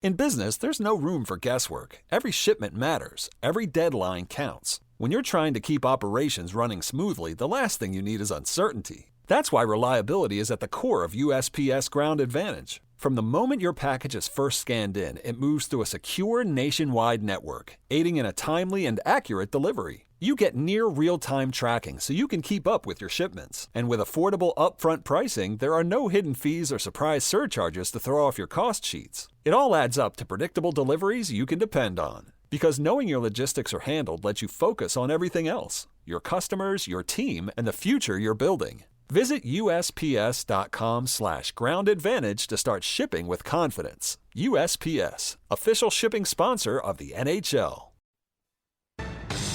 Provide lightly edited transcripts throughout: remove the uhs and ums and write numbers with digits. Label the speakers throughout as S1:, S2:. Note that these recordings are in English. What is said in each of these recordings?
S1: In business, there's no room for guesswork. Every shipment matters. Every deadline counts. When you're trying to keep operations running smoothly, the last thing you need is uncertainty. That's why reliability is at the core of USPS Ground Advantage. From the moment your package is first scanned in, it moves through a secure nationwide network, aiding in a timely and accurate delivery. You get near real-time tracking so you can keep up with your shipments. And with affordable upfront pricing, there are no hidden fees or surprise surcharges to throw off your cost sheets. It all adds up to predictable deliveries you can depend on. Because knowing your logistics are handled lets you focus on everything else: your customers, your team, and the future you're building. Visit USPS.com/Ground Advantage to start shipping with confidence. USPS, official shipping sponsor of the NHL.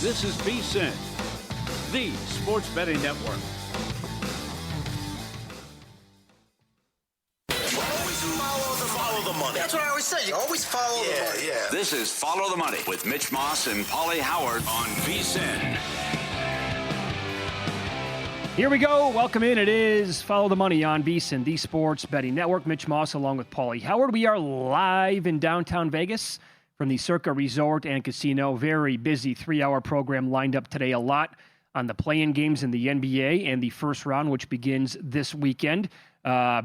S2: This is VSiN, the Sports Betting Network.
S3: Follow the money.
S4: That's what I always say. You always follow the money.
S3: Yeah.
S2: This is Follow the Money with Mitch Moss and Paulie Howard on VSiN.
S5: Here we go. Welcome in. It is Follow the Money on VSiN, the Sports Betting Network. Mitch Moss along with Paulie Howard. We are live in downtown Vegas from the Circa Resort and Casino. Very busy 3-hour program lined up today. A lot on the play-in games in the NBA and the first round, which begins this weekend.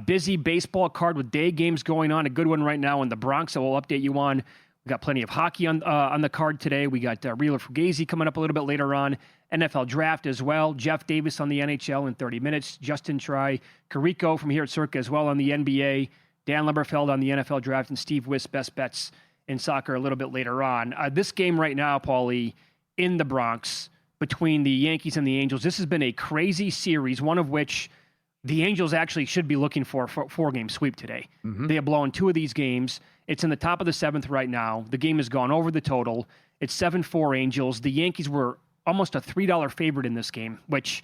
S5: Busy baseball card with day games going on. A good one right now in the Bronx, so we'll update you on. We got plenty of hockey on the card today. We got Reeler Fugazi coming up a little bit later on. NFL draft as well. Jeff Davis on the NHL in 30 minutes. Justin Tri Carico from here at Circa as well on the NBA. Dan Leberfeld on the NFL draft, and Steve Wiss, best bets in soccer a little bit later on. This game right now, Paulie, in the Bronx between the Yankees and the Angels, this has been a crazy series, one of which the Angels actually should be looking for a 4-game sweep today. They have blown 2 of these games. It's in the top of the 7th right now. The game has gone over the total. It's 7-4 Angels. The Yankees were almost a $3 favorite in this game, which,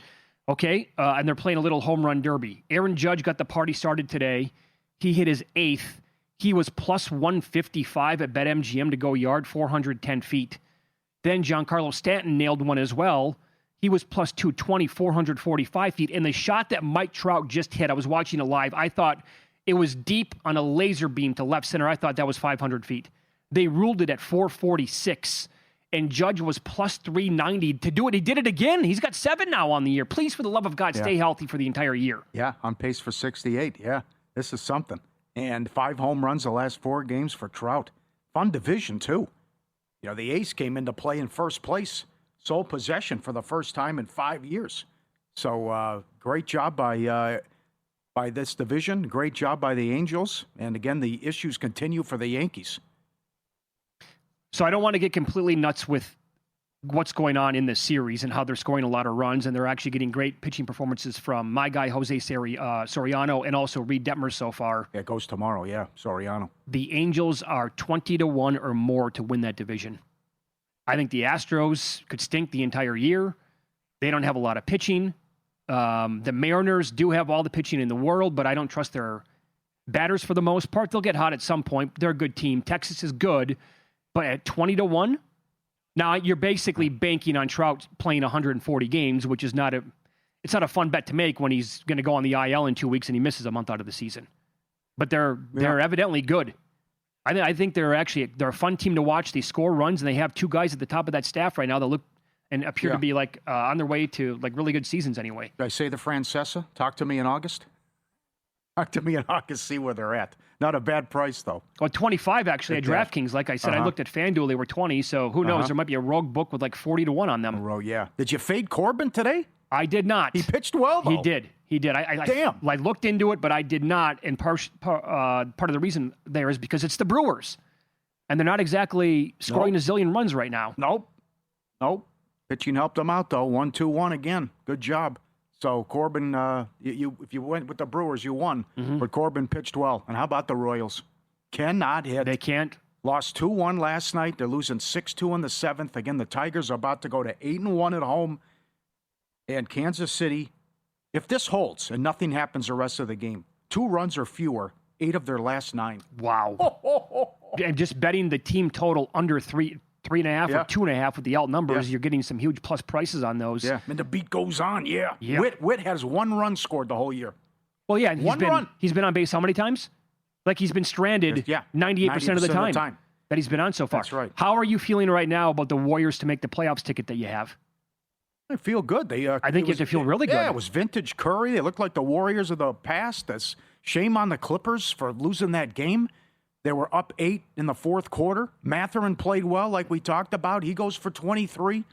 S5: okay, and they're playing a little home run derby. Aaron Judge got the party started today. He hit his 8th. He was plus 155 at BetMGM to go yard, 410 feet. Then Giancarlo Stanton nailed one as well. He was plus 220, 445 feet. And the shot that Mike Trout just hit, I was watching it live. I thought it was deep on a laser beam to left center. I thought that was 500 feet. They ruled it at 446. And Judge was plus 390 to do it. He did it again. He's got 7 now on the year. Please, for the love of God, stay healthy for the entire year.
S6: Yeah, on pace for 68. Yeah, this is something. And 5 home runs the last 4 games for Trout. Fun division, too. You know, the Ace came into play in first place, sole possession for the first time in 5 years. So great job by this division. Great job by the Angels. And again, the issues continue for the Yankees.
S5: So I don't want to get completely nuts with what's going on in this series and how they're scoring a lot of runs, and they're actually getting great pitching performances from my guy, Jose Soriano, and also Reed Detmers so far.
S6: Yeah, it goes tomorrow, Soriano.
S5: The Angels are 20-1 or more to win that division. I think the Astros could stink the entire year. They don't have a lot of pitching. The Mariners do have all the pitching in the world, but I don't trust their batters for the most part. They'll get hot at some point. They're a good team. Texas is good, but at 20-1, now you're basically banking on Trout playing 140 games, which is it's not a fun bet to make when he's going to go on the IL in 2 weeks and he misses a month out of the season. But they're evidently good. I think they're a fun team to watch. They score runs, and they have 2 guys at the top of that staff right now that look and appear to be on their way to really good seasons anyway.
S6: Did I say the Francesa? Talk to me in August. Talk to me in August, see where they're at. Not a bad price, though.
S5: Well, 25 actually at DraftKings. Like I said, I looked at FanDuel. They were 20, so who knows? There might be a rogue book with 40-1 on them.
S6: Did you fade Corbin today?
S5: I did not.
S6: He pitched well, though.
S5: He did.
S6: Damn.
S5: I looked into it, but I did not. And part of the reason there is because it's the Brewers. And they're not exactly scoring a zillion runs right now.
S6: Nope. Pitching helped them out, though. 1-2-1 again. Good job. So Corbin, if you went with the Brewers, you won. But Corbin pitched well. And how about the Royals? Cannot hit.
S5: They can't.
S6: Lost 2-1 last night. They're losing 6-2 in the 7th. Again, the Tigers are about to go to 8-1 at home. And Kansas City, if this holds and nothing happens the rest of the game, 2 runs or fewer, 8 of their last 9.
S5: Wow. And just betting the team total under 3.5 or 2.5 with the alt numbers, you're getting some huge plus prices on those.
S6: Yeah, and the beat goes on, Witt has 1 run scored the whole year.
S5: Well, yeah,
S6: One run.
S5: He's been on base how many times? Like he's been stranded 98% of the time that he's been on so far.
S6: That's right.
S5: How are you feeling right now about the Warriors to make the playoffs ticket that you have?
S6: I feel good.
S5: I think you have to feel really good.
S6: Yeah, it was vintage Curry. They looked like the Warriors of the past. That's shame on the Clippers for losing that game. They were up 8 in the fourth quarter. Mathurin played well, like we talked about. He goes for 23.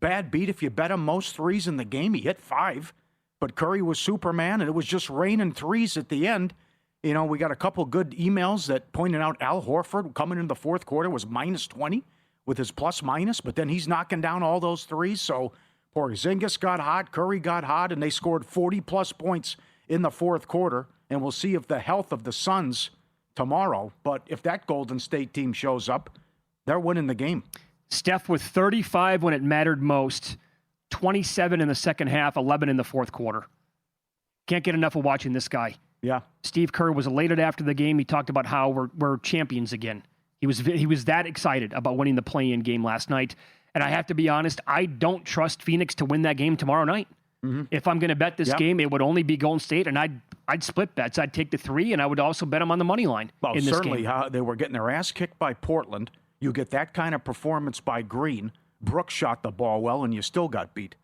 S6: Bad beat if you bet him most threes in the game. He hit 5. But Curry was Superman, and it was just raining threes at the end. You know, we got a couple good emails that pointed out Al Horford coming into the fourth quarter was minus 20 with his plus-minus, but then he's knocking down all those threes. So Porzingis got hot, Curry got hot, and they scored 40-plus points in the fourth quarter. And we'll see if the health of the Suns tomorrow. But if that Golden State team shows up, they're winning the game.
S5: Steph with 35 when it mattered most, 27 in the second half, 11 in the fourth quarter. Can't get enough of watching this guy.
S6: Yeah.
S5: Steve Kerr was elated after the game. He talked about how we're champions again. He was that excited about winning the play-in game last night. And I have to be honest, I don't trust Phoenix to win that game tomorrow night. Mm-hmm. If I'm going to bet this game, it would only be Golden State, and I'd split bets. I'd take the 3, and I would also bet them on the money line in this
S6: certainly,
S5: game.
S6: They were getting their ass kicked by Portland. You get that kind of performance by Green. Brooks shot the ball well, and you still got beat.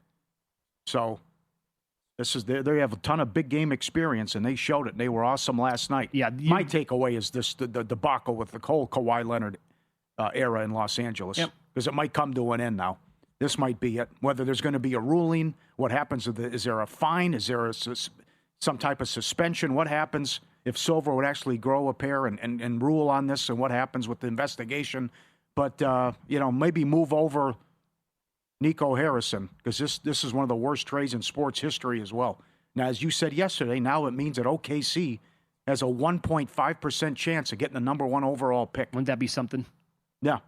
S6: So they have a ton of big game experience, and they showed it. They were awesome last night.
S5: Yeah,
S6: my takeaway is the debacle with the whole Kawhi Leonard era in Los Angeles, because it might come to an end now. This might be it. Whether there's going to be a ruling, what happens? Is there a fine? Is there some type of suspension? What happens if Silver would actually grow a pair and rule on this? And what happens with the investigation? But maybe move over Nico Harrison, because this is one of the worst trades in sports history as well. Now, as you said yesterday, now it means that OKC has a 1.5% chance of getting the number 1 overall pick.
S5: Wouldn't that be something?
S6: Yeah.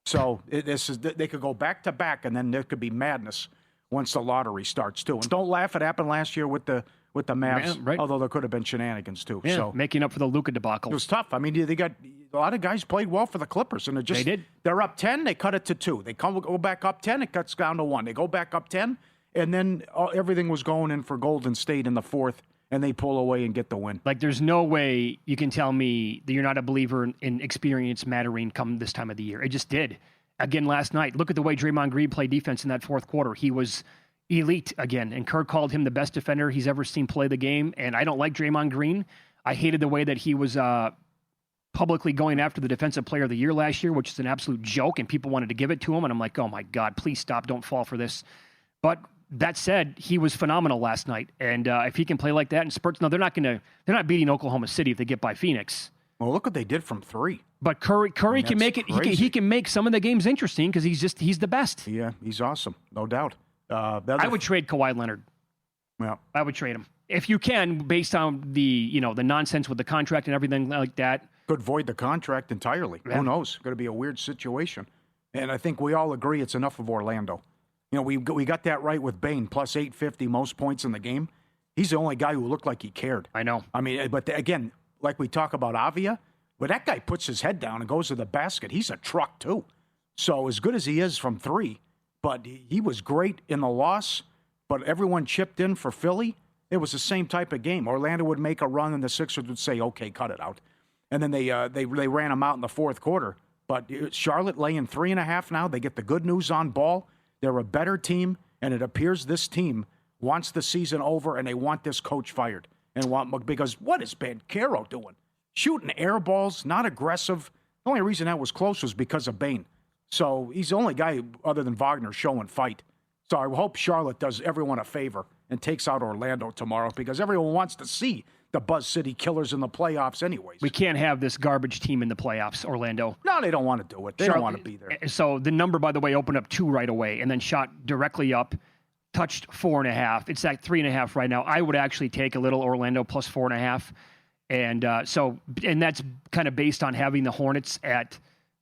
S6: So they could go back to back, and then there could be madness once the lottery starts too. And don't laugh; it happened last year with the Mavs.
S5: Right.
S6: Although there could have been shenanigans too.
S5: Yeah,
S6: so
S5: making up for the Luka debacle.
S6: It was tough. I mean, they got a lot of guys played well for the Clippers, and
S5: they did.
S6: They're up 10, they cut it to 2. They go back up 10, it cuts down to 1. They go back up 10, and then everything was going in for Golden State in the fourth. And they pull away and get the win.
S5: Like, there's no way you can tell me that you're not a believer in experience mattering come this time of the year. It just did. Again, last night, look at the way Draymond Green played defense in that fourth quarter. He was elite again, and Kerr called him the best defender he's ever seen play the game. And I don't like Draymond Green. I hated the way that he was publicly going after the Defensive Player of the Year last year, which is an absolute joke, and people wanted to give it to him. And I'm like, oh, my God, please stop. Don't fall for this. But that said, he was phenomenal last night, and if he can play like that in spurts, they're not beating Oklahoma City if they get by Phoenix.
S6: Well, look what they did from 3.
S5: But Curry can make it. He can make some of the games interesting because he's the best.
S6: Yeah, he's awesome, no doubt.
S5: I would trade Kawhi Leonard.
S6: Yeah,
S5: I would trade him if you can, based on the nonsense with the contract and everything like that.
S6: Could void the contract entirely. Yeah. Who knows? Going to be a weird situation. And I think we all agree it's enough of Orlando. We got that right with Bane, plus 850, most points in the game. He's the only guy who looked like he cared.
S5: I know.
S6: I mean, but again, like we talk about Avia, but that guy puts his head down and goes to the basket. He's a truck, too. So as good as he is from 3, but he was great in the loss, but everyone chipped in for Philly. It was the same type of game. Orlando would make a run, and the Sixers would say, okay, cut it out. And then they ran them out in the fourth quarter. But Charlotte laying 3.5 now. They get the good news on ball. They're a better team, and it appears this team wants the season over, and they want this coach fired. Because what is Banchero doing? Shooting air balls, not aggressive. The only reason that was close was because of Bane. So he's the only guy other than Wagner showing fight. So I hope Charlotte does everyone a favor and takes out Orlando tomorrow, because everyone wants to see the Buzz City Killers in the playoffs anyways.
S5: We can't have this garbage team in the playoffs, Orlando.
S6: No, they don't want to do it. They don't want to be there.
S5: So the number, by the way, opened up 2 right away and then shot directly up, touched 4.5. It's at 3.5 right now. I would actually take a little Orlando plus 4.5. And that's kind of based on having the Hornets at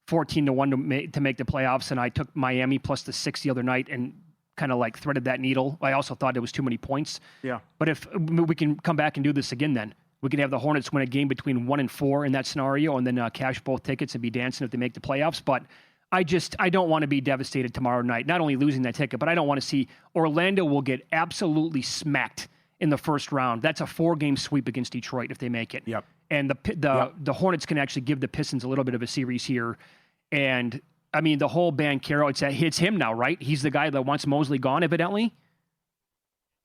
S5: 14-1 to make the playoffs. And I took Miami plus the 6 the other night and kind of like threaded that needle. I also thought it was too many points. Yeah. But if we can come back and do this again, then we can have the Hornets win a game between 1 and 4 in that scenario, and then cash both tickets and be dancing if they make the playoffs. But I don't want to be devastated tomorrow night. Not only losing that ticket, but I don't want to see Orlando will get absolutely smacked in the first round. That's a 4-game sweep against Detroit if they make it.
S6: Yep.
S5: And the Hornets can actually give the Pistons a little bit of a series here. And, I mean, the whole Banchero, it's him now, right? He's the guy that wants Mosley gone, evidently.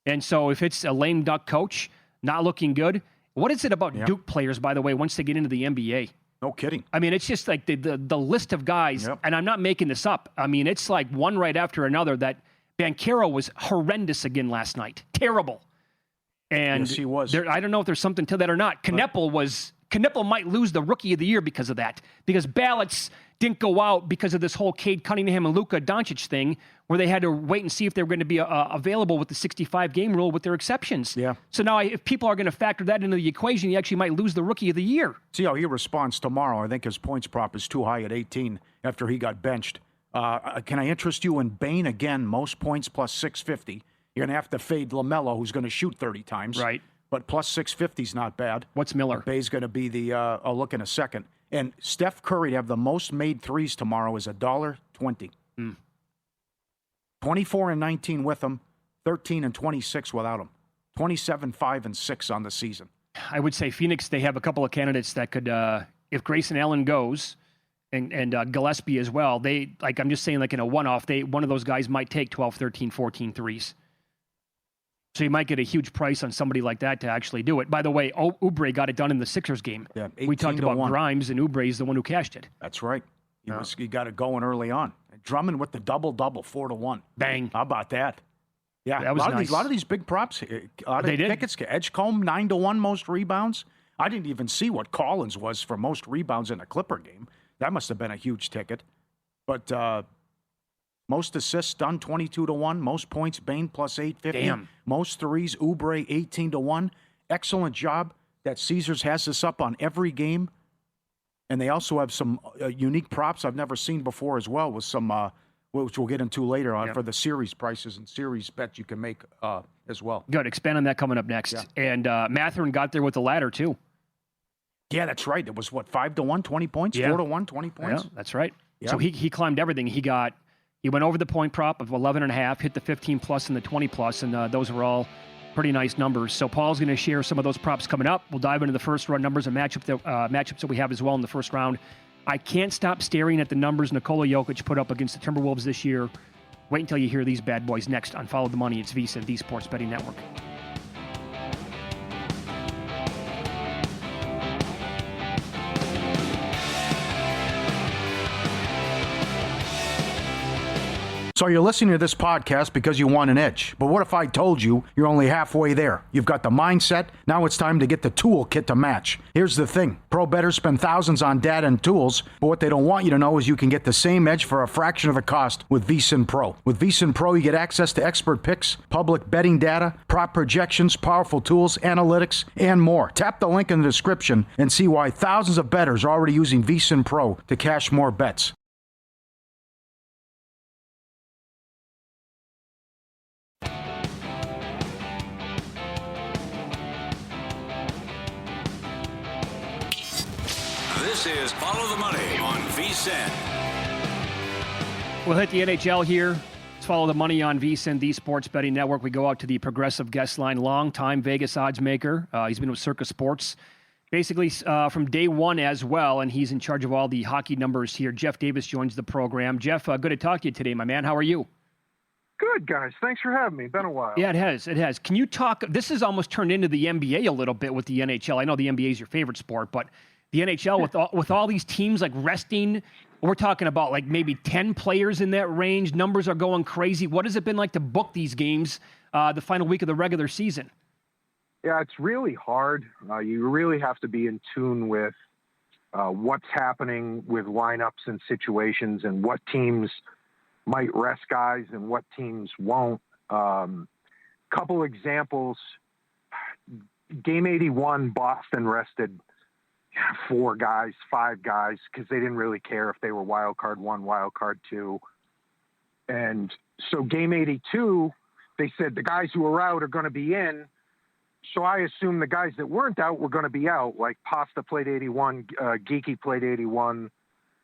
S5: And so if it's a lame duck coach, not looking good, what is it about Duke players, by the way, once they get into the NBA?
S6: No kidding.
S5: I mean, it's just like the list of guys, and I'm not making this up. I mean, it's like one right after another that Banchero was horrendous again last night. Terrible. And
S6: yes, he was.
S5: I don't know if there's something to that or not. Kneppel might lose the Rookie of the Year because of that, because ballots didn't go out because of this whole Cade Cunningham and Luka Doncic thing, where they had to wait and see if they were going to be available with the 65-game rule with their exceptions.
S6: Yeah.
S5: So now if people are going to factor that into the equation, you actually might lose the Rookie of the Year.
S6: See how he responds tomorrow. I think his points prop is too high at 18 after he got benched. Can I interest you in Bane again? Most points plus 650. You're going to have to fade LaMelo, who's going to shoot 30 times.
S5: Right.
S6: But plus 650 is not bad.
S5: What's Miller?
S6: Bay's going to be the, I'll look in a second. And Steph Curry to have the most made threes tomorrow is $1.20. 24 and 19 with him, 13 and 26 without him. 27, 5, and 6 on the season.
S5: I would say Phoenix, they have a couple of candidates that could, if Grayson Allen goes, and Gillespie as well, I'm just saying, like in a one-off, one of those guys might take 12, 13, 14 threes. So you might get a huge price on somebody like that to actually do it. By the way, Oubre got it done in the Sixers game.
S6: Yeah,
S5: we talked about
S6: 1.
S5: Grimes, and Oubre is the one who cashed it.
S6: That's right. He got it going early on. Drummond with the double-double, 4-1.
S5: Bang.
S6: How about that? Yeah,
S5: that was nice.
S6: A lot of these big props. They did. Tickets. Edgecombe, 9-1 most rebounds. I didn't even see what Collins was for most rebounds in a Clipper game. That must have been a huge ticket. But most assists done, 22-1. Most points, Bane plus 850.
S5: Damn.
S6: Most threes, Oubre, 18-1. Excellent job that Caesars has this up on every game. And they also have some unique props I've never seen before as well, with some, which we'll get into later on, for the series prices and series bets you can make as well.
S5: Good. Expand on that coming up next. Yeah. And Mathurin got there with the ladder, too.
S6: Yeah, that's right. It was, 5-1, 20 points?
S5: Yeah.
S6: 4-1, 20 points?
S5: Yeah, that's right.
S6: Yeah.
S5: So he climbed everything. He went over the point prop of 11.5, hit the 15+ and the 20+, and those were all pretty nice numbers. So Paul's going to share some of those props coming up. We'll dive into the first round numbers and matchups that we have as well in the first round. I can't stop staring at the numbers Nikola Jokic put up against the Timberwolves this year. Wait until you hear these bad boys next on Follow the Money. It's VSiN, the Sports Betting Network.
S6: So you're listening to this podcast because you want an edge. But what if I told you you're only halfway there? You've got the mindset. Now it's time to get the toolkit to match. Here's the thing. Pro bettors spend thousands on data and tools, but what they don't want you to know is you can get the same edge for a fraction of the cost with VSiN Pro. With VSiN Pro, you get access to expert picks, public betting data, prop projections, powerful tools, analytics, and more. Tap the link in the description and see why thousands of bettors are already using VSiN Pro to cash more bets.
S2: This is Follow the Money on VSiN.
S5: We'll hit the NHL here. Let's follow the money on VSiN, the Sports Betting Network. We go out to the progressive guest line, long-time Vegas odds maker. He's been with Circa Sports basically from day one as well, and he's in charge of all the hockey numbers here. Jeff Davis joins the program. Jeff, good to talk to you today, my man. How are you?
S7: Good, guys. Thanks for having me. Been a while.
S5: Yeah, it has. It has. Can you talk? This has almost turned into the NBA a little bit with the NHL. I know the NBA is your favorite sport, but the NHL with all these teams like resting, we're talking about like maybe 10 players in that range. Numbers are going crazy. What has it been like to book these games the final week of the regular season?
S7: Yeah, it's really hard. You really have to be in tune with what's happening with lineups and situations and what teams might rest guys and what teams won't. Couple examples. Game 81, Boston rested 4 guys, 5 guys, because they didn't really care if they were wild card 1, wild card 2. And so game 82, they said the guys who are out are going to be in. So I assume the guys that weren't out were going to be out, like Pasta played 81, Geeky played 81,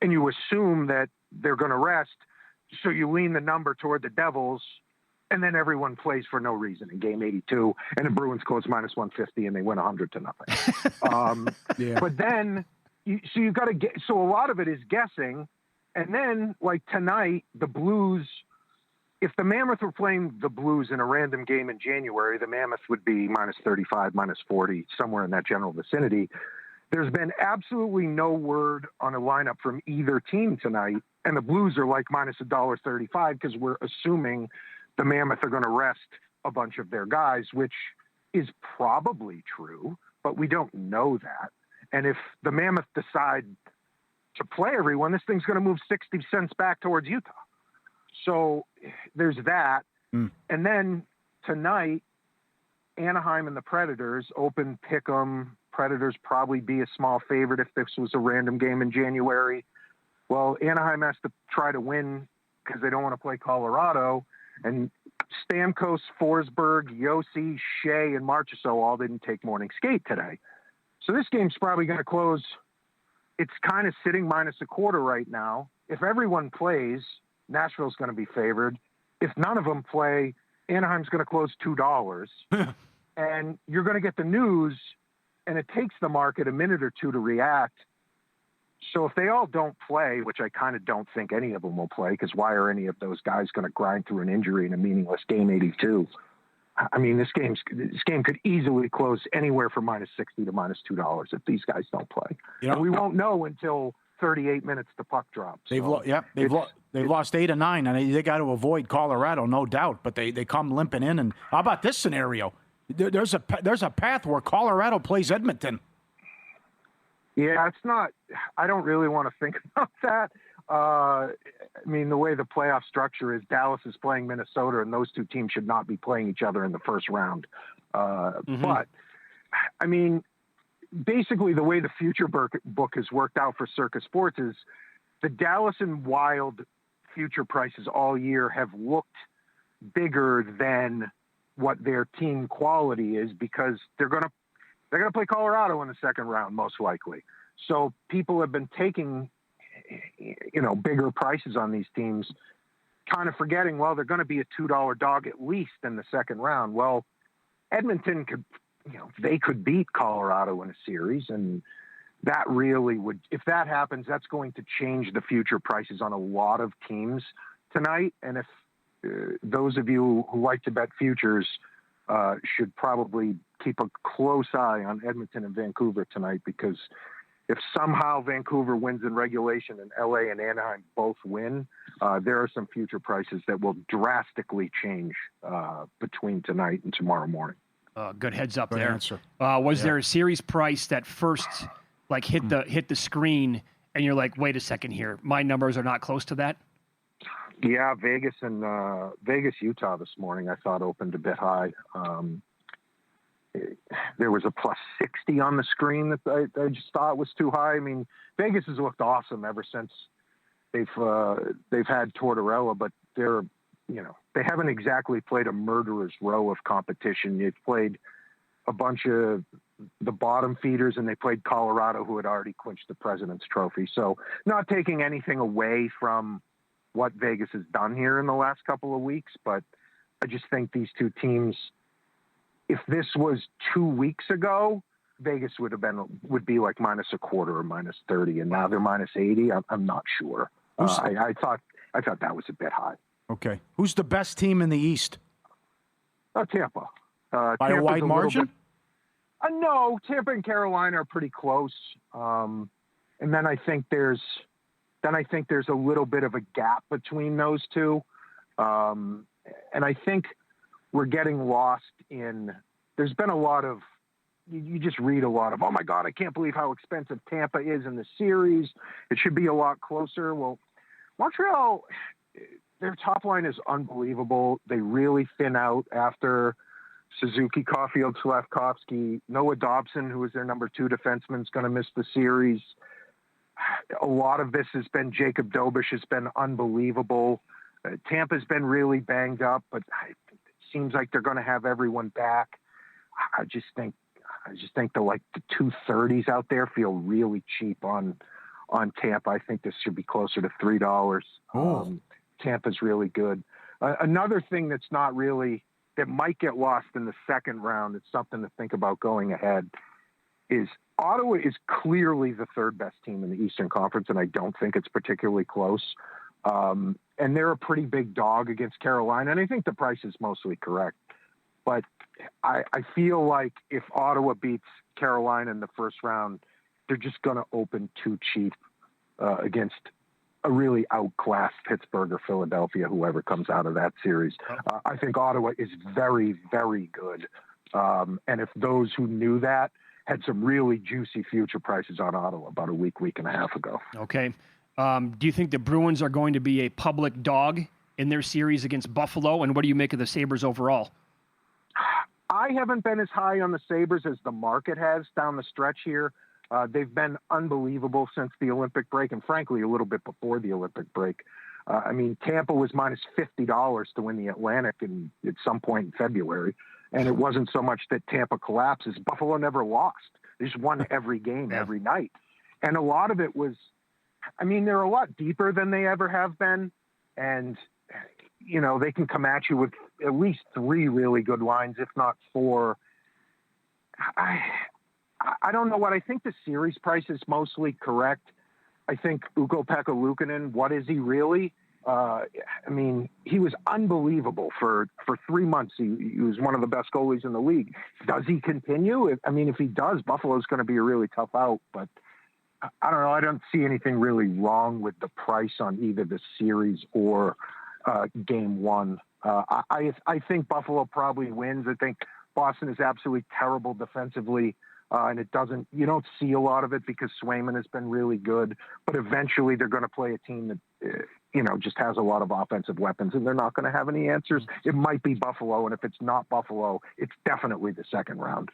S7: and you assume that they're going to rest. So you lean the number toward the Devils, and then everyone plays for no reason in game 82, and the Bruins close minus 150, and they win 100-0.
S6: Yeah.
S7: But then, you've got to get. So a lot of it is guessing, and then like tonight, the Blues. If the Mammoth were playing the Blues in a random game in January, the Mammoth would be minus 35, minus 40, somewhere in that general vicinity. There's been absolutely no word on a lineup from either team tonight, and the Blues are like minus $1.35 because we're assuming the Mammoth are going to rest a bunch of their guys, which is probably true, but we don't know that. And if the Mammoth decide to play everyone, this thing's going to move 60 cents back towards Utah. So there's that. And then tonight, Anaheim and the Predators open pick'em. Predators probably be a small favorite if this was a random game in January. Well, Anaheim has to try to win because they don't want to play Colorado. And Stamkos, Forsberg, Yossi, Shea, and Marchessault all didn't take morning skate today. So this game's probably going to close. It's kind of sitting minus a quarter right now. If everyone plays, Nashville's going to be favored. If none of them play, Anaheim's going to close $2. And you're going to get the news, and it takes the market a minute or two to react. So if they all don't play, which I kind of don't think any of them will play, because why are any of those guys going to grind through an injury in a meaningless game 82? I mean, this game could easily close anywhere from minus 60 to minus $2 if these guys don't play. You know, and we won't know until 38 minutes to puck drop. So
S6: they've lost 8 of 9, and they got to avoid Colorado, no doubt. But they come limping in. And how about this scenario? There's a path where Colorado plays Edmonton.
S7: Yeah, it's not. I don't really want to think about that. I mean, the way the playoff structure is, Dallas is playing Minnesota, and those two teams should not be playing each other in the first round. But I mean, basically, the way the future book has worked out for Circa Sports is the Dallas and Wild future prices all year have looked bigger than what their team quality is because they're going to play Colorado in the second round, most likely. So people have been taking, bigger prices on these teams, kind of forgetting, well, they're going to be a $2 dog at least in the second round. Well, Edmonton they could beat Colorado in a series, and that really would, if that happens, that's going to change the future prices on a lot of teams tonight. And if those of you who like to bet futures should probably keep a close eye on Edmonton and Vancouver tonight, because if somehow Vancouver wins in regulation and LA and Anaheim both win, there are some future prices that will drastically change between tonight and tomorrow morning.
S5: Good heads up
S6: Good
S5: there.
S6: answer.
S5: Was there a series price that first hit the screen and you're like, wait a second here, my numbers are not close to that?
S7: Yeah, Vegas and Utah this morning I thought opened a bit high. There was a plus 60 on the screen that I just thought was too high. I mean, Vegas has looked awesome ever since they've had Tortorella, but they haven't exactly played a murderer's row of competition. They've played a bunch of the bottom feeders, and they played Colorado, who had already clinched the President's Trophy. So not taking anything away from what Vegas has done here in the last couple of weeks, but I just think these two teams, if this was 2 weeks ago, Vegas would be like minus a quarter or minus 30, and now they're minus 80. I'm not sure. I thought that was a bit high.
S6: Okay, who's the best team in the East?
S7: Tampa.
S6: By
S7: Tampa's
S6: a wide margin?
S7: No, Tampa and Carolina are pretty close. And then I think there's a little bit of a gap between those two. And I think we're getting lost in, there's been a lot of, you just read a lot of, oh my God, I can't believe how expensive Tampa is in the series. It should be a lot closer. Well, Montreal, their top line is unbelievable. They really thin out after Suzuki, Caulfield, Slafkovsky. Noah Dobson, who is their number 2 defenseman, is going to miss the series. A lot of this has been Jacob Dobish has been unbelievable. Tampa's been really banged up, but it seems like they're going to have everyone back. I just think the 230s out there feel really cheap on Tampa. I think this should be closer to $3. Tampa's really good. Another thing that might get lost in the second round, it's something to think about going ahead, is Ottawa is clearly the third best team in the Eastern Conference, and I don't think it's particularly close. And they're a pretty big dog against Carolina, and I think the price is mostly correct. But I feel like if Ottawa beats Carolina in the first round, they're just going to open too cheap against a really outclassed Pittsburgh or Philadelphia, whoever comes out of that series. I think Ottawa is very, very good. And if those who knew that had some really juicy future prices on Ottawa about a week and a half ago.
S5: Okay. Do you think the Bruins are going to be a public dog in their series against Buffalo? And what do you make of the Sabres overall?
S7: I haven't been as high on the Sabres as the market has down the stretch here. They've been unbelievable since the Olympic break, and frankly, a little bit before the Olympic break. I mean, Tampa was minus $50 to win the Atlantic at some point in February, and it wasn't so much that Tampa collapses. Buffalo never lost. They just won every game, every night. And a lot of it was, I mean, they're a lot deeper than they ever have been, and, you know, they can come at you with at least 3 really good lines, if not 4. I don't know what I think the series price is mostly correct. I think Ukko-Pekka Luukkonen, what is he really? I mean, he was unbelievable for 3 months. He was one of the best goalies in the league. Does he continue? I mean, if he does, Buffalo's going to be a really tough out, but I don't know. I don't see anything really wrong with the price on either the series or game 1. I think Buffalo probably wins. I think Boston is absolutely terrible defensively. And you don't see a lot of it because Swayman has been really good, but eventually they're going to play a team that, just has a lot of offensive weapons, and they're not going to have any answers. It might be Buffalo, and if it's not Buffalo, it's definitely the second round.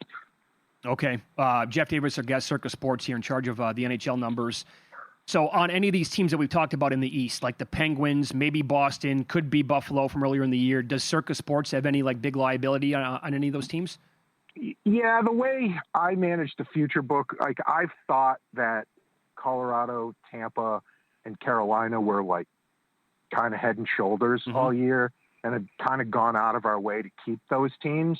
S5: Okay. Jeff Davis, our guest, Circa Sports here in charge of the NHL numbers. So on any of these teams that we've talked about in the East, like the Penguins, maybe Boston, could be Buffalo from earlier in the year, does Circa Sports have any big liability on any of those teams?
S7: Yeah, the way I manage the future book, I've thought that Colorado, Tampa, and Carolina were kind of head and shoulders all year, and have kind of gone out of our way to keep those teams.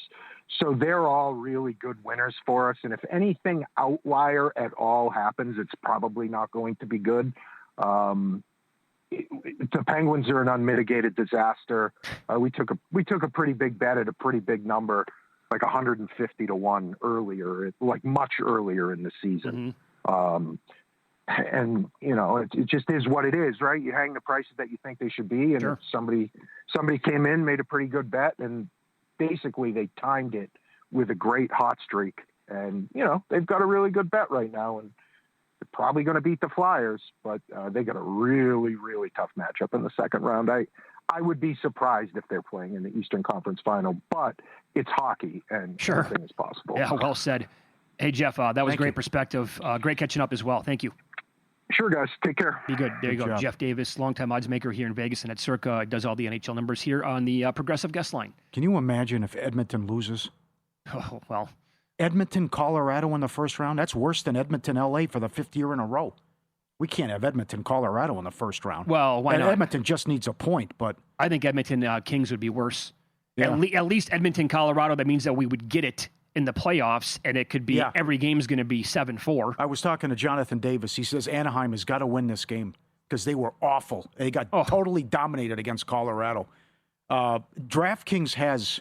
S7: So they're all really good winners for us. And if anything outlier at all happens, it's probably not going to be good. The Penguins are an unmitigated disaster. We took a pretty big bet at a pretty big number, like 150-1 earlier, much earlier in the season. And it just is what it is, right? You hang the prices that you think they should be. And somebody came in, made a pretty good bet, and basically they timed it with a great hot streak. And, they've got a really good bet right now, and they're probably going to beat the Flyers, but they got a really, really tough matchup in the second round. I would be surprised if they're playing in the Eastern Conference Final, but it's hockey and anything is possible.
S5: Yeah, well said. Hey, Jeff, that was great perspective. Great catching up as well. Thank you.
S7: Sure, guys. Take care.
S5: Be good. There you go. Job. Jeff Davis, longtime odds maker here in Vegas and at Circa, does all the NHL numbers here on the Progressive Guest Line.
S6: Can you imagine if Edmonton loses?
S5: Oh, well.
S6: Edmonton, Colorado in the first round? That's worse than Edmonton, LA for the 5th year in a row. We can't have Edmonton, Colorado in the first round.
S5: Well, why not?
S6: Edmonton just needs a point, but...
S5: I think Edmonton Kings would be worse.
S6: Yeah.
S5: At least Edmonton, Colorado, that means that we would get it in the playoffs, and it could be every game's going to be 7-4.
S6: I was talking to Jonathan Davis. He says Anaheim has got to win this game because they were awful. They got totally dominated against Colorado. DraftKings has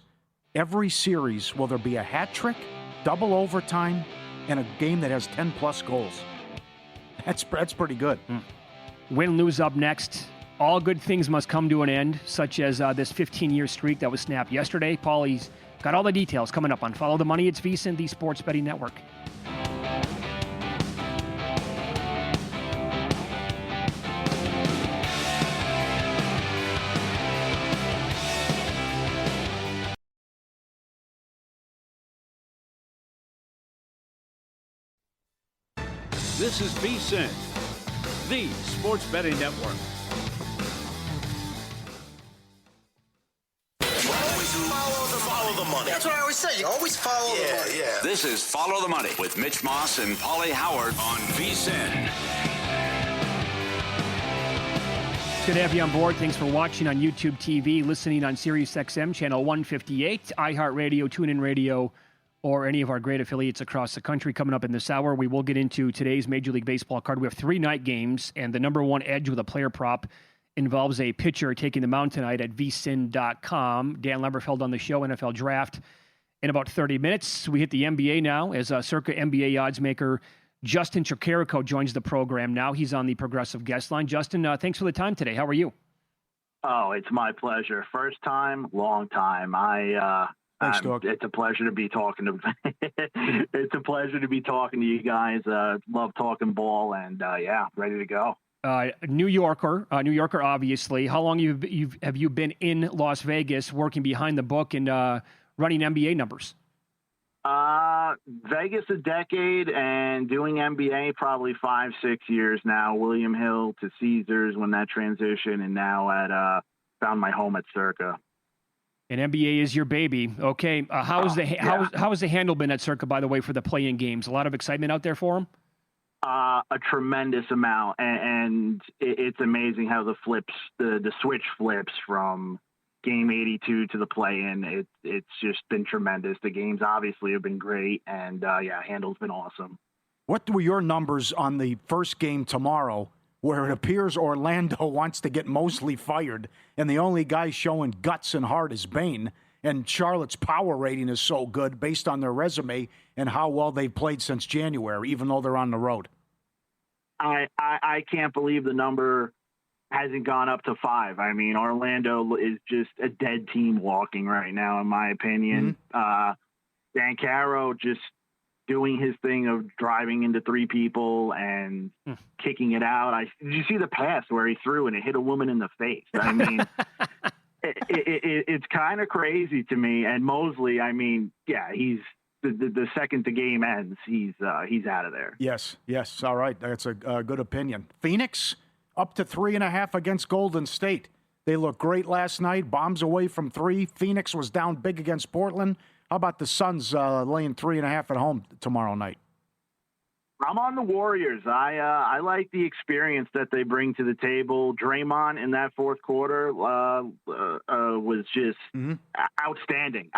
S6: every series, will there be a hat trick, double overtime, and a game that has 10-plus goals. That's pretty good.
S5: Win, lose up next. All good things must come to an end, such as this 15-year streak that was snapped yesterday. Paulie's got all the details coming up on Follow the Money. It's VSiN, the Sports Betting Network.
S2: This is VSiN, the Sports Betting Network.
S3: Follow the money.
S4: That's what I always say. You always follow the money.
S3: Yeah.
S2: This is Follow the Money with Mitch Moss and Paulie Howard on VSiN.
S5: Good to have you on board. Thanks for watching on YouTube TV, listening on SiriusXM, channel 158, iHeartRadio, TuneIn Radio, or any of our great affiliates across the country. Coming up in this hour, we will get into today's Major League Baseball card. We have 3 night games, and the number one edge with a player prop involves a pitcher taking the mound tonight at vsin.com. Dan Leverfeld on the show, NFL Draft. In about 30 minutes, we hit the NBA now as Circa NBA odds maker Justin Chicarico joins the program now. He's on the Progressive guest line. Justin, thanks for the time today. How are you?
S8: Oh, it's my pleasure. First time, long time.
S6: Thanks, Doug.
S8: It's a pleasure to be talking to. It's a pleasure to be talking to you guys. Love talking ball, and ready to go.
S5: New Yorker, obviously. How long have you been in Las Vegas, working behind the book and running NBA numbers?
S8: Vegas a decade, and doing NBA probably 5-6 years now. William Hill to Caesars when that transition, and now at found my home at Circa.
S5: And NBA is your baby. Okay, how is the handle been at Circa, by the way, for the play-in games? A lot of excitement out there for them?
S8: A tremendous amount, and it's amazing how the switch flips from game 82 to the play-in. It's just been tremendous. The games obviously have been great, and handle's been awesome.
S6: What were your numbers on the first game tomorrow, where it appears Orlando wants to get Mosley fired, and the only guy showing guts and heart is Bane, and Charlotte's power rating is so good based on their resume and how well they've played since January, even though they're on the road?
S8: I can't believe the number hasn't gone up to 5. I mean, Orlando is just a dead team walking right now, in my opinion.
S6: Mm-hmm.
S8: Dan Caro just doing his thing of driving into 3 people and kicking it out. Did you see the pass where he threw and it hit a woman in the face? I mean, it's kind of crazy to me. And Mosley, I mean, he's the second the game ends, he's out of there.
S6: Yes. All right. That's a good opinion. Phoenix up to 3.5 against Golden State. They looked great last night. Bombs away from 3. Phoenix was down big against Portland. How about the Suns laying 3.5 at home tomorrow night?
S8: I'm on the Warriors. I like the experience that they bring to the table. Draymond in that fourth quarter was just outstanding.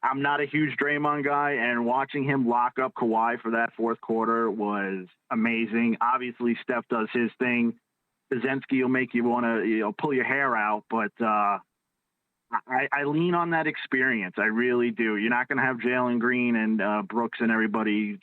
S8: I'm not a huge Draymond guy, and watching him lock up Kawhi for that fourth quarter was amazing. Obviously, Steph does his thing. Zensky will make you want to pull your hair out, but I lean on that experience. I really do. You're not going to have Jalen Green and Brooks and everybody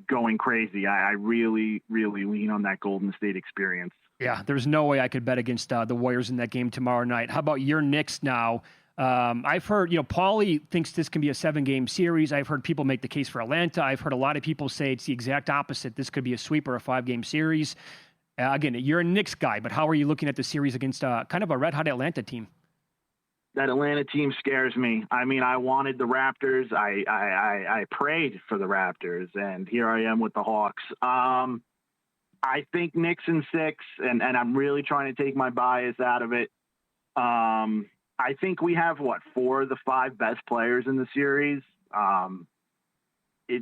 S8: going crazy. I really, really lean on that Golden State experience.
S5: Yeah, there's no way I could bet against the Warriors in that game tomorrow night. How about your Knicks now? I've heard, Paulie thinks this can be a 7-game series. I've heard people make the case for Atlanta. I've heard a lot of people say it's the exact opposite. This could be a sweep or a 5-game series. Again, you're a Knicks guy, but how are you looking at the series against kind of a red-hot Atlanta team?
S8: That Atlanta team scares me. I mean, I wanted the Raptors. I prayed for the Raptors, and here I am with the Hawks. I think Knicks in 6, and I'm really trying to take my bias out of it. I think we have, 4 of the 5 best players in the series.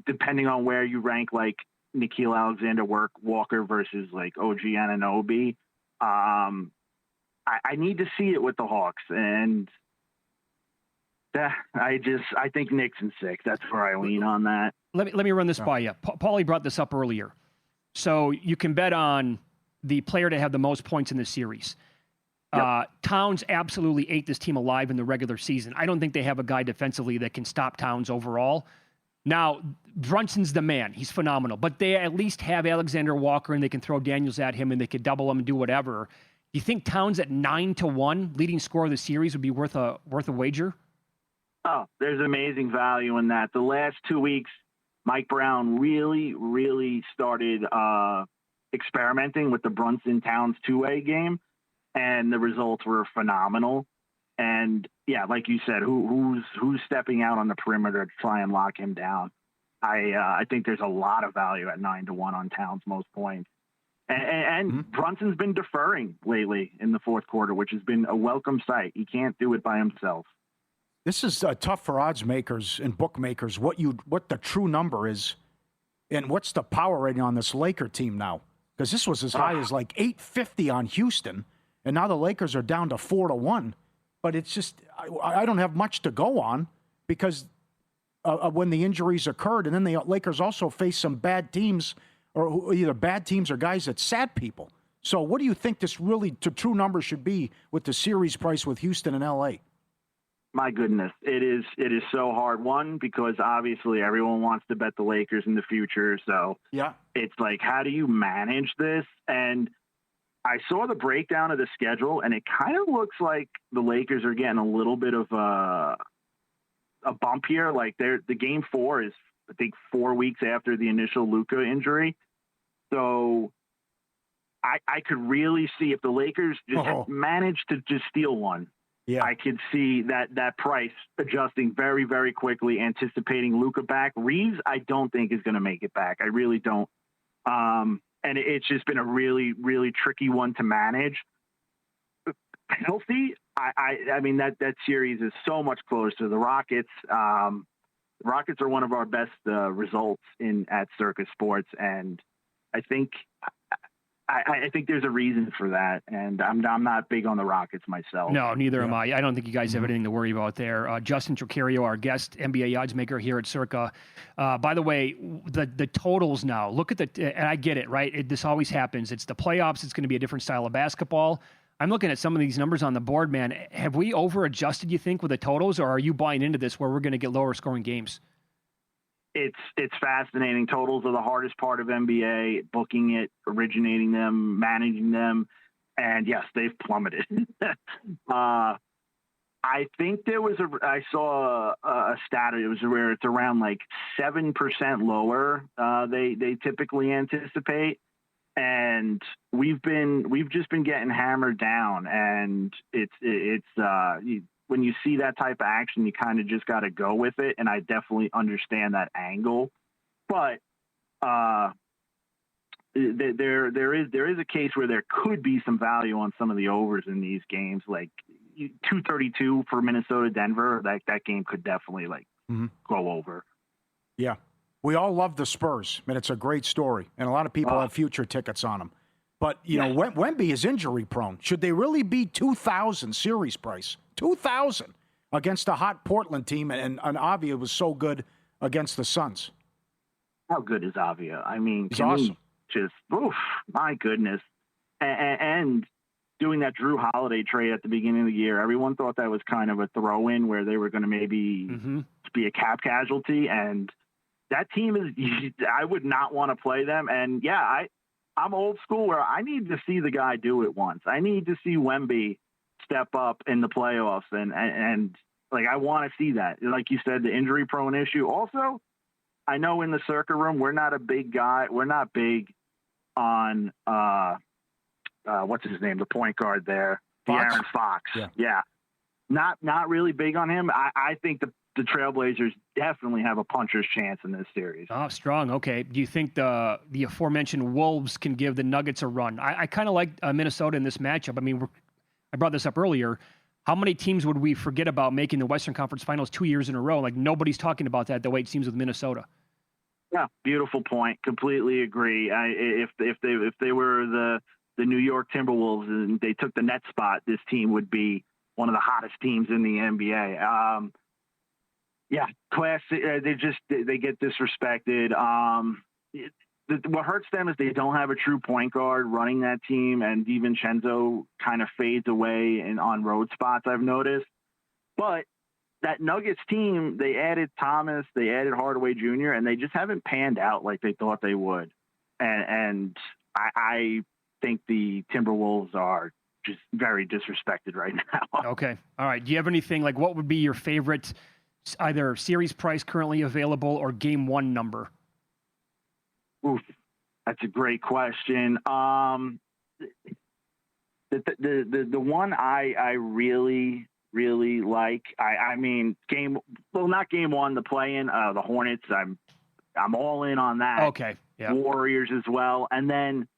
S8: Depending on where you rank, like Nickeil Alexander-Walker versus like OG Anunoby. I need to see it with the Hawks, and I think Knicks in 6. That's where I lean on that.
S5: Let me run this by you. Paulie brought this up earlier. So you can bet on the player to have the most points in the series. Yep. Towns absolutely ate this team alive in the regular season. I don't think they have a guy defensively that can stop Towns overall. Now, Brunson's the man. He's phenomenal. But they at least have Alexander Walker, and they can throw Daniels at him, and they could double him and do whatever. Do you think Towns at 9-1, leading scorer of the series, would be worth a wager?
S8: Oh, there's amazing value in that. The last 2 weeks, Mike Brown really, really started experimenting with the Brunson-Towns two-way game. And the results were phenomenal. And yeah, like you said, who's stepping out on the perimeter to try and lock him down? I think there's a lot of value at 9-1 on Towns' most points. And Brunson's been deferring lately in the fourth quarter, which has been a welcome sight. He can't do it by himself.
S6: This is tough for odds makers and bookmakers. What the true number is, and what's the power rating on this Laker team now? because this was as high as like 850 on Houston, and now the Lakers are down to 4-1. But it's just I don't have much to go on because when the injuries occurred, and then the Lakers also faced some bad teams, or either bad teams or guys that sat people. So what do you think this really true number should be with the series price with Houston and L.A.?
S8: My goodness, it is so hard. One, because obviously everyone wants to bet the Lakers in the future. So
S6: yeah,
S8: it's like, how do you manage this? And I saw the breakdown of the schedule, and it kind of looks like the Lakers are getting a little bit of a bump here. Like the game 4 is, I think, 4 weeks after the initial Luka injury. So I could really see if the Lakers just manage to just steal one. Yeah. I could see that price adjusting very, very quickly, anticipating Luka back. Reeves, I don't think is going to make it back. I really don't. And it's just been a really, really tricky one to manage. Healthy, I mean, that series is so much closer. The Rockets, Rockets are one of our best results at Circus Sports, and I think there's a reason for that, and I'm not big on the Rockets myself.
S5: No, neither am I. I don't think you guys have anything to worry about there. Justin Tricarico, our guest NBA odds maker here at Circa. By the way, the totals now. Look at and I get it, right? This always happens. It's the playoffs. It's going to be a different style of basketball. I'm looking at some of these numbers on the board, man. Have we over-adjusted, you think, with the totals, or are you buying into this where we're going to get lower scoring games?
S8: It's fascinating. Totals are the hardest part of NBA, booking it, originating them, managing them. And yes, they've plummeted. I think I saw a stat. It was where it's around like 7% lower. They typically anticipate. And we've just been getting hammered down, and when you see that type of action, you kind of just got to go with it. And I definitely understand that angle, but there is a case where there could be some value on some of the overs in these games, like 232 for Minnesota, Denver. That game could definitely go over.
S6: Yeah. We all love the Spurs, and it's a great story. And a lot of people have future tickets on them. But, Wemby is injury prone. Should they really be 2,000 series price? 2,000 against a hot Portland team, and Avia was so good against the Suns.
S8: How good is Avia? I mean,
S6: he's awesome.
S8: My goodness. And doing that Drew Holiday trade at the beginning of the year, everyone thought that was kind of a throw-in where they were going to maybe be a cap casualty. And that team I would not want to play them. And, yeah, I'm old school where I need to see the guy do it once. I need to see Wemby step up in the playoffs, and I want to see that. Like you said, the injury prone issue. Also, I know in the Circa room we're not a big guy. We're not big on what's his name, the point guard there, De'Aaron Fox. Yeah, not really big on him. I think the Trailblazers definitely have a puncher's chance in this series.
S5: Oh, strong. Okay. Do you think the aforementioned Wolves can give the Nuggets a run? I kind of like Minnesota in this matchup. I mean, I brought this up earlier. How many teams would we forget about making the Western Conference Finals 2 years in a row? Like, nobody's talking about that the way it seems with Minnesota.
S8: Yeah, beautiful point. Completely agree. If they were the New York Timberwolves and they took the net spot, this team would be one of the hottest teams in the NBA. Yeah, class. They get disrespected. What hurts them is they don't have a true point guard running that team, and DiVincenzo kind of fades away on road spots, I've noticed. But that Nuggets team, they added Thomas, they added Hardaway Jr., and they just haven't panned out like they thought they would. And I think the Timberwolves are just very disrespected right now.
S5: Okay. All right. Do you have anything, like, what would be your favorite either series price currently available or game one number?
S8: Oof, that's a great question. The one I really, really like, I mean, not game one, the play-in, the Hornets, I'm all in on that.
S5: Okay. Yeah.
S8: Warriors as well. And then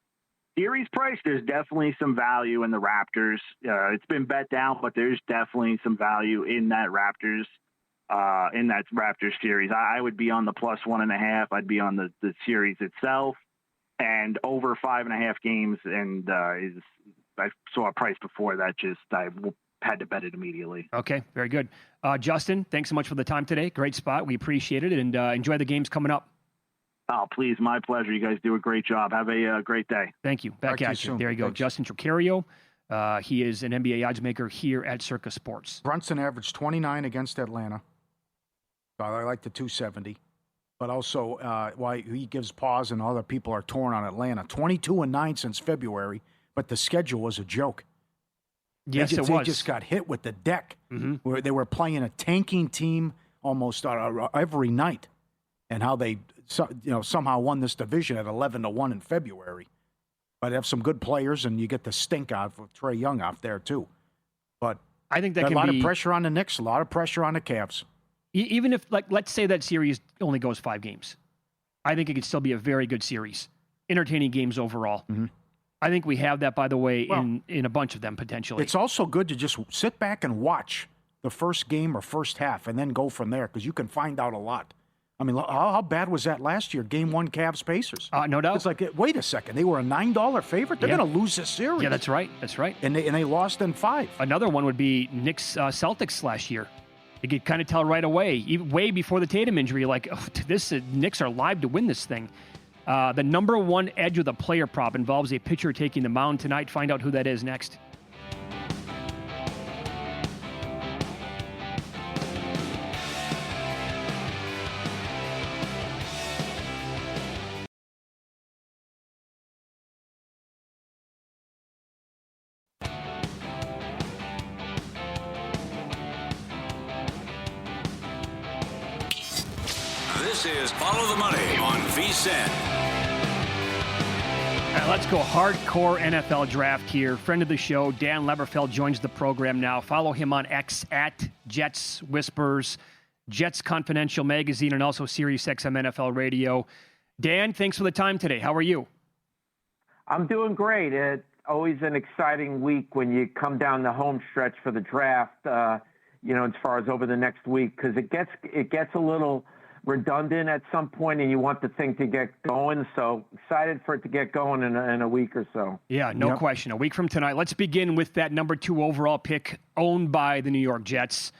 S8: series price, there's definitely some value in the Raptors. It's been bet down, but there's definitely some value in that Raptors series. I would be on the +1.5. I'd be on the series itself. and over 5.5 games. And I saw a price before that. I had to bet it immediately.
S5: Okay, very good. Justin, thanks so much for the time today. Great spot. We appreciate it, and enjoy the games coming up.
S8: Oh, please, my pleasure. You guys do a great job. Have a great day.
S5: Thank you. Back at you. There you go.
S6: Thanks.
S5: Justin Trocario. He is an NBA odds maker here at Circa Sports.
S6: Brunson averaged 29 against Atlanta. I like the 270. But also why he gives pause and other people are torn on Atlanta. 22-9 since February, but the schedule was a joke.
S5: Yes,
S6: it
S5: was.
S6: They just got hit with the deck, where they were playing a tanking team almost every night, and how they somehow won this division at 11-1 in February. But they have some good players, and you get the stink out of Trae Young off there too. But
S5: I think that can
S6: a lot
S5: be
S6: of pressure on the Knicks, a lot of pressure on the Cavs.
S5: Even if, let's say that series only goes 5 games, I think it could still be a very good series, entertaining games overall.
S6: Mm-hmm.
S5: I think we have that, by the way, in a bunch of them potentially.
S6: It's also good to just sit back and watch the first game or first half and then go from there, because you can find out a lot. I mean, how bad was that last year? Game 1 Cavs-Pacers.
S5: No doubt.
S6: It's like, wait a second, they were a $9 favorite? They're going to lose this series.
S5: Yeah, that's right. That's right.
S6: And they lost in 5.
S5: Another one would be Knicks Celtics last year. You could kind of tell right away, even way before the Tatum injury, like, Knicks are live to win this thing. The number 1 edge with a player prop involves a pitcher taking the mound tonight. Find out who that is next.
S2: This is Follow the Money on VSiN.
S5: All right, let's go hardcore NFL draft here. Friend of the show, Dan Leberfeld, joins the program now. Follow him on X at Jets Whispers, Jets Confidential Magazine, and also SiriusXM NFL Radio. Dan, thanks for the time today. How are you?
S9: I'm doing great. It's always an exciting week when you come down the home stretch for the draft, as far as over the next week, because it gets a little redundant at some point, and you want the thing to get going. So excited for it to get going in a week or so.
S5: Yeah, no question. A week from tonight. Let's begin with that number 2 overall pick owned by the New York Jets.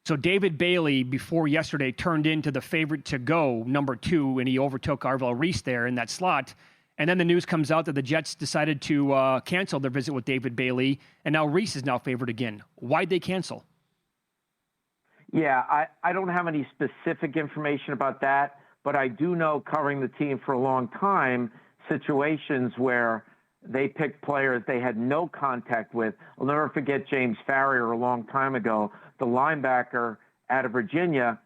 S5: So David Bailey, before yesterday, turned into the favorite to go, number 2, and he overtook Arvell Reese there in that slot. And then the news comes out that the Jets decided to cancel their visit with David Bailey, and now Reese is now favored again. Why'd they cancel?
S9: Yeah, I don't have any specific information about that, but I do know, covering the team for a long time, situations where they picked players they had no contact with. I'll never forget James Farrior a long time ago, the linebacker out of Virginia.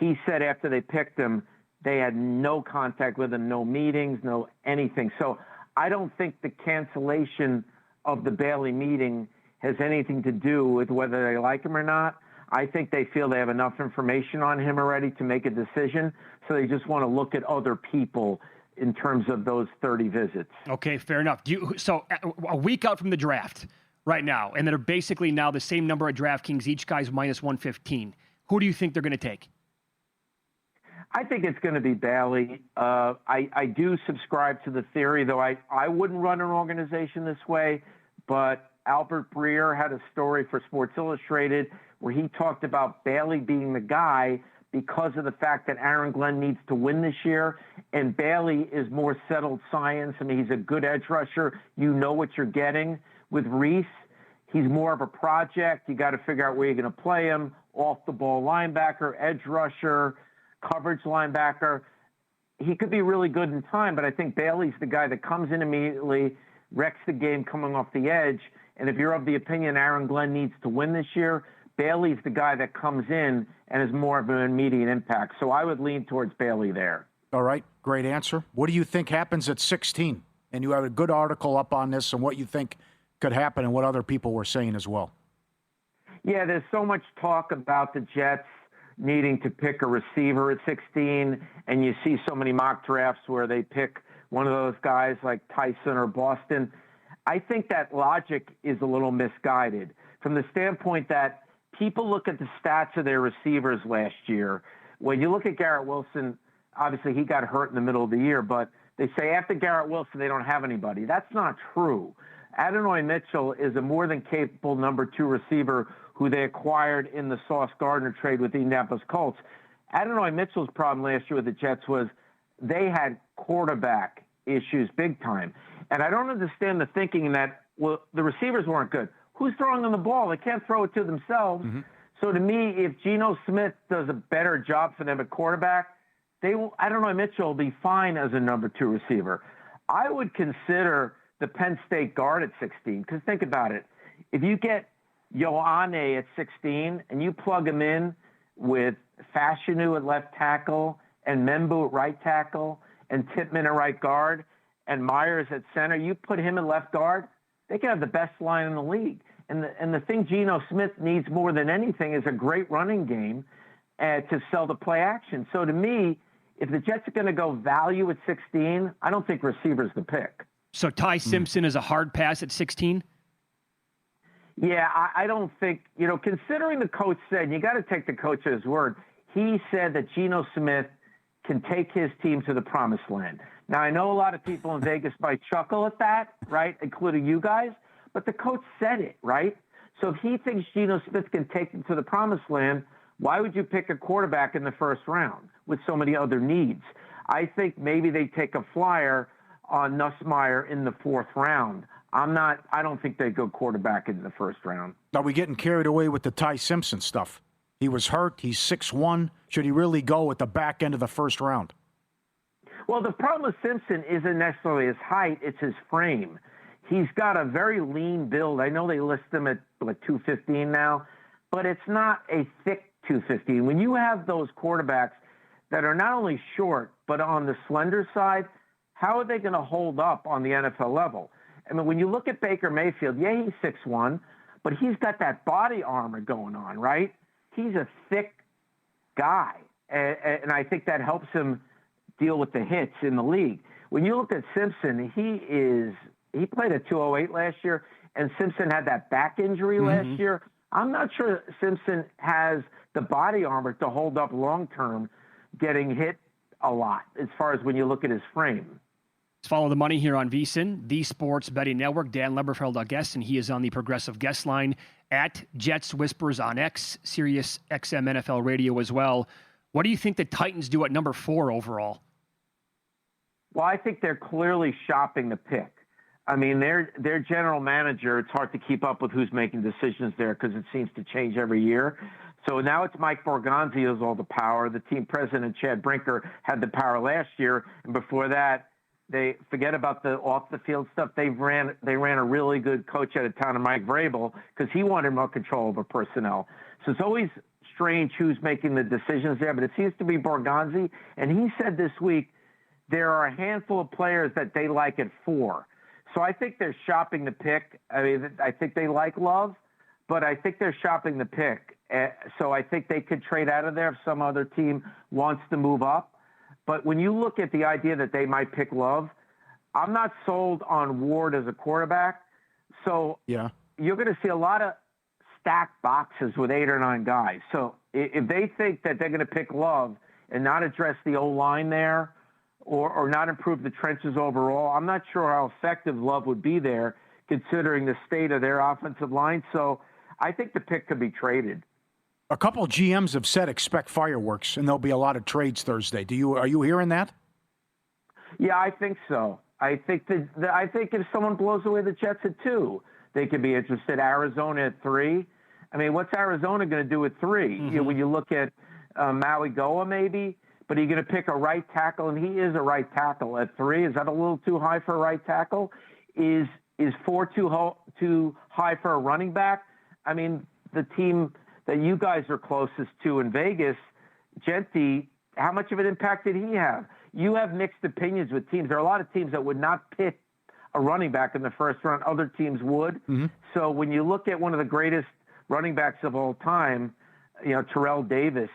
S9: He said after they picked him, they had no contact with him, no meetings, no anything. So I don't think the cancellation of the Bailey meeting has anything to do with whether they like him or not. I think they feel they have enough information on him already to make a decision, so they just want to look at other people in terms of those 30 visits.
S5: Okay, fair enough. So a week out from the draft right now, and they're basically now the same number of DraftKings, each guy's minus 115. Who do you think they're going to take?
S9: I think it's going to be Bailey. I do subscribe to the theory, though I wouldn't run an organization this way, but Albert Breer had a story for Sports Illustrated where he talked about Bailey being the guy because of the fact that Aaron Glenn needs to win this year, and Bailey is more settled science. I mean, he's a good edge rusher. You know what you're getting. With Reese, he's more of a project. You got to figure out where you're going to play him, off-the-ball linebacker, edge rusher, coverage linebacker. He could be really good in time, but I think Bailey's the guy that comes in immediately, wrecks the game coming off the edge, and if you're of the opinion Aaron Glenn needs to win this year, Bailey's the guy that comes in and is more of an immediate impact. So I would lean towards Bailey there.
S6: All right, great answer. What do you think happens at 16? And you have a good article up on this and what you think could happen and what other people were saying as well.
S9: Yeah, there's so much talk about the Jets needing to pick a receiver at 16, and you see so many mock drafts where they pick one of those guys like Tyson or Boston. I think that logic is a little misguided from the standpoint that people look at the stats of their receivers last year. When you look at Garrett Wilson, obviously he got hurt in the middle of the year, but They say after Garrett Wilson, they don't have anybody. That's not true. Adonai Mitchell is a more than capable number 2 receiver who they acquired in the Sauce Gardner trade with the Indianapolis Colts. Adonai Mitchell's problem last year with the Jets was they had quarterback issues big time. And I don't understand the thinking that, well, the receivers weren't good. Who's throwing them the ball? They can't throw it to themselves. So to me, if Geno Smith does a better job for them at quarterback, Adonai Mitchell will be fine as a number 2 receiver. I would consider the Penn State guard at 16, because think about it. If you get Ioane at 16 and you plug him in with Fashanu at left tackle and Membu at right tackle and Tippmann at right guard and Myers at center, you put him at left guard, they can have the best line in the league. And the thing Geno Smith needs more than anything is a great running game to sell the play action. So to me, if the Jets are going to go value at 16, I don't think receiver's the pick.
S5: So Ty Simpson is a hard pass at 16?
S9: Yeah, I don't think, considering the coach said, you got to take the coach at his word. He said that Geno Smith can take his team to the promised land. Now, I know a lot of people in Vegas might chuckle at that, right, including you guys, but the coach said it, right? So if he thinks Geno Smith can take him to the promised land, why would you pick a quarterback in the first round with so many other needs? I think maybe they take a flyer on Nussmeier in the 4th round. I don't think they go quarterback in the first round.
S6: Are we getting carried away with the Ty Simpson stuff? He was hurt. He's 6'1". Should he really go at the back end of the first round?
S9: Well, the problem with Simpson isn't necessarily his height, it's his frame. He's got a very lean build. I know they list him at like 215 now, but it's not a thick 215. When you have those quarterbacks that are not only short, but on the slender side, how are they going to hold up on the NFL level? I mean, when you look at Baker Mayfield, yeah, he's 6'1", but he's got that body armor going on, right? He's a thick guy, and I think that helps him deal with the hits in the league. When you look at Simpson, he played at 208 last year, and Simpson had that back injury last year. I'm not sure Simpson has the body armor to hold up long-term getting hit a lot as far as when you look at his frame.
S5: Let's follow the money here on VSiN, the Sports Betting Network. Dan Leberfeld, our guest, and he is on the Progressive Guest Line at Jets Whispers on X, Sirius XM NFL Radio as well. What do you think the Titans do at number 4 overall?
S9: Well, I think they're clearly shopping the pick. I mean, their general manager, it's hard to keep up with who's making decisions there because it seems to change every year. So now it's Mike Borgonzi who has all the power. The team president, Chad Brinker, had the power last year. And before that, they forget about the off-the-field stuff. They ran a really good coach out of town, Mike Vrabel, because he wanted more control over personnel. So it's always strange who's making the decisions there, but it seems to be Borgonzi. And he said this week there are a handful of players that they like at 4. So I think they're shopping the pick. I mean, I think they like Love, but I think they're shopping the pick. So I think they could trade out of there if some other team wants to move up. But when you look at the idea that they might pick Love, I'm not sold on Ward as a quarterback. So
S6: yeah,
S9: you're going to see a lot of stacked boxes with 8 or 9 guys. So if they think that they're going to pick Love and not address the O-line there or not improve the trenches overall, I'm not sure how effective Love would be there considering the state of their offensive line. So I think the pick could be traded.
S6: A couple of GMs have said expect fireworks, and there'll be a lot of trades Thursday. Are you hearing that?
S9: Yeah, I think so. I think if someone blows away the Jets at 2, they could be interested. Arizona at 3. I mean, what's Arizona going to do at 3? You know, when you look at Maui Goa, maybe, but are you going to pick a right tackle? And he is a right tackle at 3. Is that a little too high for a right tackle? Is 4 too high for a running back? I mean, the team that you guys are closest to in Vegas, Genti, how much of an impact did he have? You have mixed opinions with teams. There are a lot of teams that would not pick a running back in the first round. Other teams would. So when you look at one of the greatest running backs of all time, you know, Terrell Davis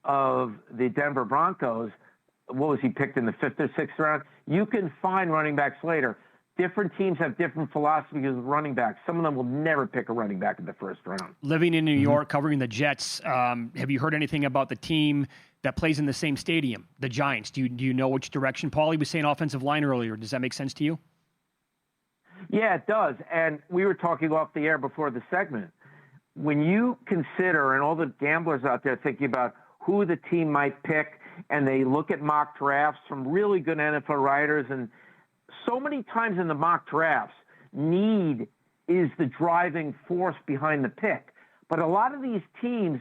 S9: of the Denver Broncos, what was he picked in the 5th or 6th round? You can find running backs later. Different teams have different philosophies with running backs. Some of them will never pick a running back in the first round.
S5: Living in New York, covering the Jets, have you heard anything about the team that plays in the same stadium, the Giants. Do you know which direction? Paulie was saying offensive line earlier. Does that make sense to you?
S9: Yeah, it does. And we were talking off the air before the segment. When you consider, and all the gamblers out there thinking about who the team might pick, and they look at mock drafts from really good NFL writers, and so many times in the mock drafts, need is the driving force behind the pick. But a lot of these teams,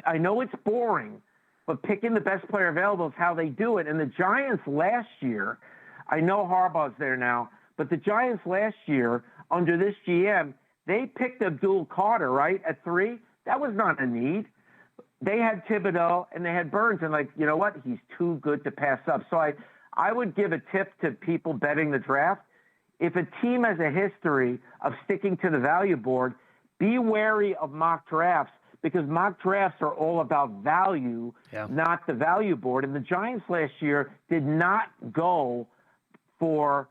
S9: I know it's boring, but picking the best player available is how they do it. And the Giants last year, I know Harbaugh's there now, but the Giants last year, under this GM, they picked Abdul Carter, right, at 3. That was not a need. They had Thibodeau and they had Burns, and you know what? He's too good to pass up. So I would give a tip to people betting the draft. If a team has a history of sticking to the value board, be wary of mock drafts, because mock drafts are all about value, not the value board. And the Giants last year did not go for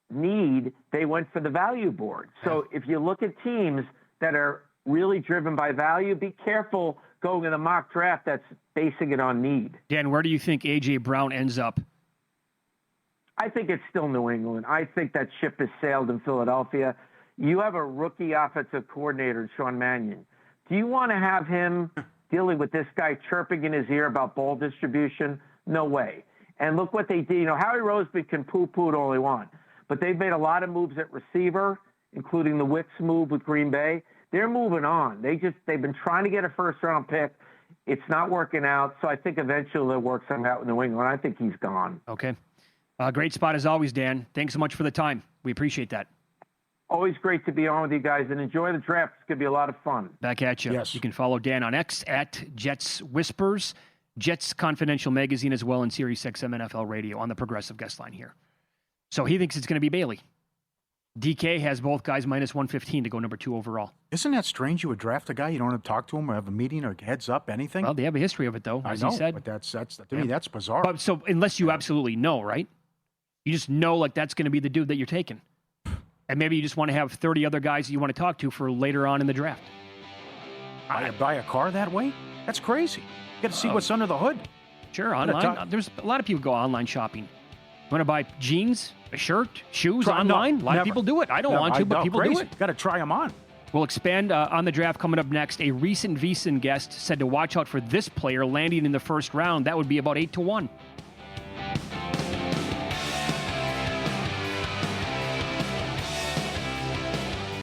S9: need. They went for the value board. So if you look at teams that are really driven by value, be careful going in a mock draft that's basing it on need.
S5: Dan, where do you think A.J. Brown ends up?
S9: I think it's still New England. I think that ship has sailed in Philadelphia. You have a rookie offensive coordinator, Sean Mannion. Do you want to have him dealing with this guy chirping in his ear about ball distribution? No way. And look what they did. You know, Howie Roseman can poo-poo it all he wants, but they've made a lot of moves at receiver, including the Wicks move with Green Bay. They're moving on. They've been trying to get a first-round pick. It's not working out, so I think eventually they'll work something out with New England. I think he's gone.
S5: Okay. Great spot as always, Dan. Thanks so much for the time. We appreciate that.
S9: Always great to be on with you guys, and enjoy the draft. It's going to be a lot of fun.
S5: Back at you.
S6: Yes.
S5: You can follow Dan on X at Jets Whispers, Jets Confidential Magazine as well, and Sirius XM NFL Radio on the Progressive guest line here. So he thinks it's going to be Bailey. DK has both guys minus 115 to go number 2 overall.
S6: Isn't that strange? You would draft a guy, you don't have to talk to him or have a meeting or heads up, anything?
S5: Well, they have a history of it, though, as
S6: I know,
S5: he said.
S6: but that's to me, that's bizarre.
S5: But so unless you absolutely know, right? You just know that's going to be the dude that you're taking. And maybe you just want to have 30 other guys that you want to talk to for later on in the draft.
S6: Buy a car that way? That's crazy. You got to see what's under the hood.
S5: Sure, online. There's a lot of people go online shopping. You want to buy jeans, a shirt, shoes online? A lot of people do it. I don't want to, but people do it.
S6: Got to try them on.
S5: We'll expand on the draft coming up next. A recent VSiN guest said to watch out for this player landing in the first round. That would be about 8-1.